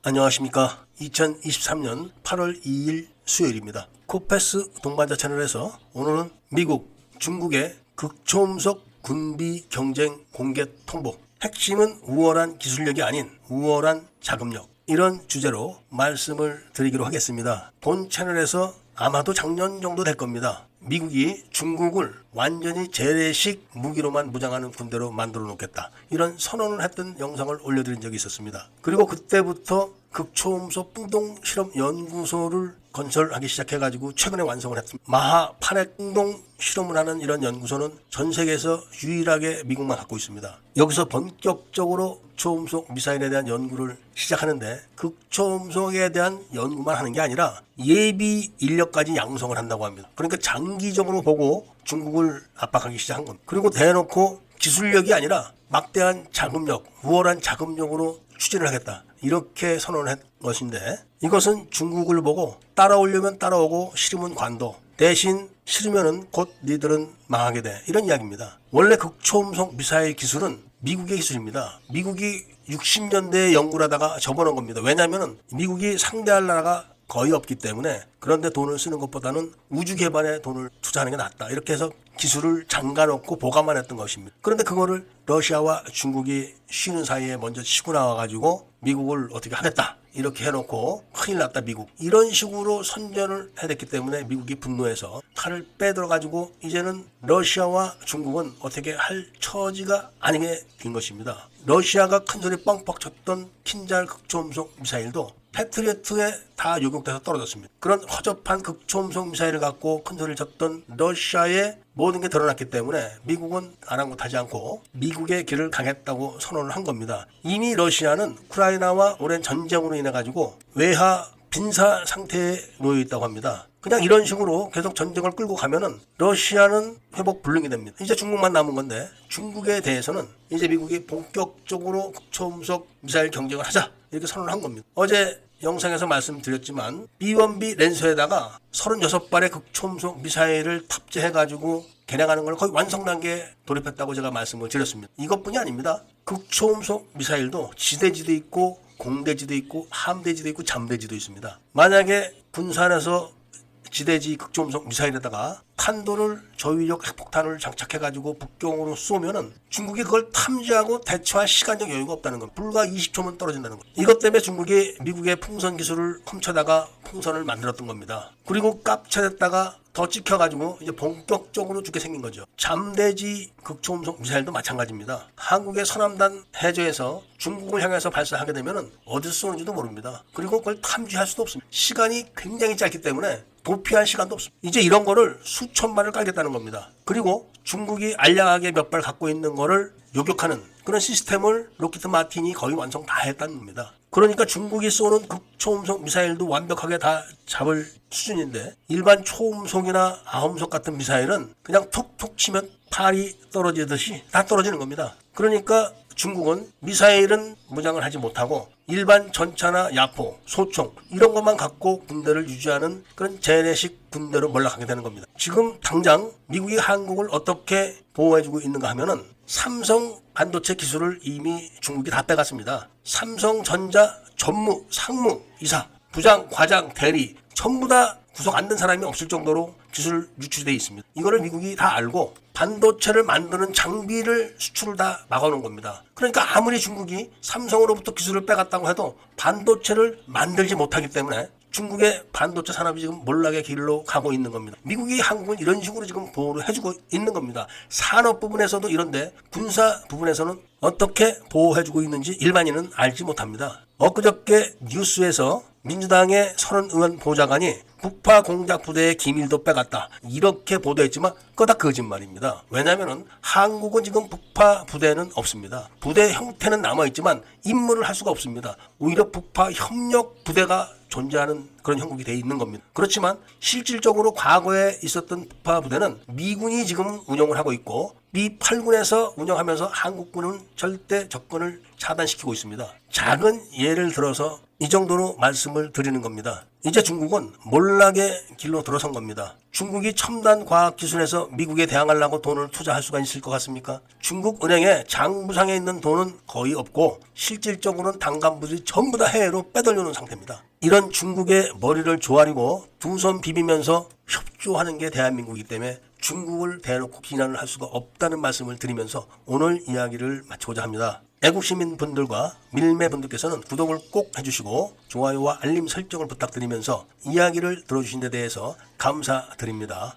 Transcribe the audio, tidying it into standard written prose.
안녕하십니까. 2023년 8월 2일 수요일입니다. 코페스 동반자 채널에서 오늘은 미국, 중국의 극초음속 군비 경쟁 공개 통보, 핵심은 우월한 기술력이 아닌 우월한 자금력, 이런 주제로 말씀을 드리기로 하겠습니다. 본 채널에서 아마도 작년 정도 될 겁니다. 미국이 중국을 완전히 재래식 무기로만 무장하는 군대로 만들어 놓겠다, 이런 선언을 했던 영상을 올려드린 적이 있었습니다. 그리고 그때부터 극초음속 풍동 실험 연구소를 건설하기 시작해가지고 최근에 완성을 했습니다. 마하 8핵 풍동 실험을 하는 이런 연구소는 전 세계에서 유일하게 미국만 갖고 있습니다. 여기서 본격적으로 초음속 미사일에 대한 연구를 시작하는데, 극초음속에 대한 연구만 하는 게 아니라 예비 인력까지 양성을 한다고 합니다. 그러니까 장기적으로 보고 중국을 압박하기 시작한 겁니다. 그리고 대놓고 기술력이 아니라 막대한 자금력, 우월한 자금력으로 추진을 하겠다, 이렇게 선언을 한 것인데, 이것은 중국을 보고 따라오려면 따라오고 싫으면 관도, 대신 싫으면 곧 니들은 망하게 돼, 이런 이야기입니다. 원래 극초음속 미사일 기술은 미국의 기술입니다. 미국이 60년대에 연구를 하다가 접어놓은 겁니다. 왜냐하면 미국이 상대할 나라가 거의 없기 때문에, 그런데 돈을 쓰는 것보다는 우주 개발에 돈을 투자하는 게 낫다, 이렇게 해서 기술을 잠가놓고 보관만 했던 것입니다. 그런데 그거를 러시아와 중국이 쉬는 사이에 먼저 치고 나와가지고 미국을 어떻게 하겠다, 이렇게 해놓고 큰일 났다 미국, 이런 식으로 선전을 해댔기 때문에 미국이 분노해서 칼을 빼들어가지고 이제는 러시아와 중국은 어떻게 할 처지가 아니게 된 것입니다. 러시아가 큰소리 뻥뻥 쳤던 킨잘 극초음속 미사일도 패트리어트에 다 요격돼서 떨어졌습니다. 그런 허접한 극초음속 미사일을 갖고 큰소리를 쳤던 러시아의 모든 게 드러났기 때문에 미국은 아랑곳하지 않고 미국의 길을 가겠다고 선언을 한 겁니다. 이미 러시아는 우크라이나와 오랜 전쟁으로 인해 가지고 외화 빈사 상태에 놓여 있다고 합니다. 그냥 이런 식으로 계속 전쟁을 끌고 가면은 러시아는 회복 불능이 됩니다. 이제 중국만 남은 건데, 중국에 대해서는 이제 미국이 본격적으로 극초음속 미사일 경쟁을 하자, 이렇게 선언을 한 겁니다. 어제 영상에서 말씀드렸지만 B1B 랜서에다가 36발의 극초음속 미사일을 탑재해가지고 개량하는 걸 거의 완성 단계에 돌입했다고 제가 말씀을 드렸습니다. 이것뿐이 아닙니다. 극초음속 미사일도 지대지도 있고 공대지도 있고 함대지도 있고 잠대지도 있습니다. 만약에 군산에서 지대지 극초음속 미사일에다가 탄도를 저위력 핵폭탄을 장착해가지고 북경으로 쏘면은 중국이 그걸 탐지하고 대처할 시간적 여유가 없다는 겁니다. 불과 20초면 떨어진다는 겁니다. 이것 때문에 중국이 미국의 풍선 기술을 훔쳐다가 풍선을 만들었던 겁니다. 그리고 깝쳐냈다가 더 찍혀가지고 이제 본격적으로 죽게 생긴 거죠. 잠대지 극초음속 미사일도 마찬가지입니다. 한국의 서남단 해저에서 중국을 향해서 발사하게 되면은 어디서 쏘는지도 모릅니다. 그리고 그걸 탐지할 수도 없습니다. 시간이 굉장히 짧기 때문에 도피할 시간도 없습니다. 이제 이런 거를 수천 발을 깔겠다는 겁니다. 그리고 중국이 알량하게 몇 발 갖고 있는 거를 요격하는 그런 시스템을 로키트 마틴이 거의 완성 다 했다는 겁니다. 그러니까 중국이 쏘는 극초음속 미사일도 완벽하게 다 잡을 수준인데, 일반 초음속이나 아음속 같은 미사일은 그냥 툭툭 치면 팔이 떨어지듯이 다 떨어지는 겁니다. 그러니까 중국은 미사일은 무장을 하지 못하고 일반 전차나 야포, 소총 이런 것만 갖고 군대를 유지하는 그런 재래식 군대로 몰락하게 되는 겁니다. 지금 당장 미국이 한국을 어떻게 보호해주고 있는가 하면은 삼성 반도체 기술을 이미 중국이 다 빼갔습니다. 삼성전자 전무, 상무, 이사, 부장, 과장, 대리 전부 다 구속 안 된 사람이 없을 정도로 기술 유출되어 있습니다. 이거를 미국이 다 알고 반도체를 만드는 장비를 수출을 다 막아놓은 겁니다. 그러니까 아무리 중국이 삼성으로부터 기술을 빼갔다고 해도 반도체를 만들지 못하기 때문에 중국의 반도체 산업이 지금 몰락의 길로 가고 있는 겁니다. 미국이 한국은 이런 식으로 지금 보호를 해주고 있는 겁니다. 산업 부분에서도 이런데 군사 부분에서는 어떻게 보호해주고 있는지 일반인은 알지 못합니다. 엊그저께 뉴스에서 민주당의 서른 의원 보좌관이 북파 공작 부대의 기밀도 빼갔다, 이렇게 보도했지만 그거 다 거짓말입니다. 왜냐하면 한국은 지금 북파 부대는 없습니다. 부대 형태는 남아있지만 임무를 할 수가 없습니다. 오히려 북파 협력 부대가 존재하는 그런 형국이 돼 있는 겁니다. 그렇지만 실질적으로 과거에 있었던 북파 부대는 미군이 지금 운영을 하고 있고 미 8군에서 운영하면서 한국군은 절대 접근을 차단시키고 있습니다. 작은 예를 들어서 이 정도로 말씀을 드리는 겁니다. 이제 중국은 몰락의 길로 들어선 겁니다. 중국이 첨단 과학기술에서 미국에 대항하려고 돈을 투자할 수가 있을 것 같습니까? 중국 은행에 장부상에 있는 돈은 거의 없고 실질적으로는 당간부들이 전부 다 해외로 빼돌려놓은 상태입니다. 이런 중국의 머리를 조아리고 두 손 비비면서 협조하는 게 대한민국이기 때문에 중국을 대놓고 비난을 할 수가 없다는 말씀을 드리면서 오늘 이야기를 마치고자 합니다. 애국시민분들과 밀매분들께서는 구독을 꼭 해주시고 좋아요와 알림 설정을 부탁드리면서 이야기를 들어주신 데 대해서 감사드립니다.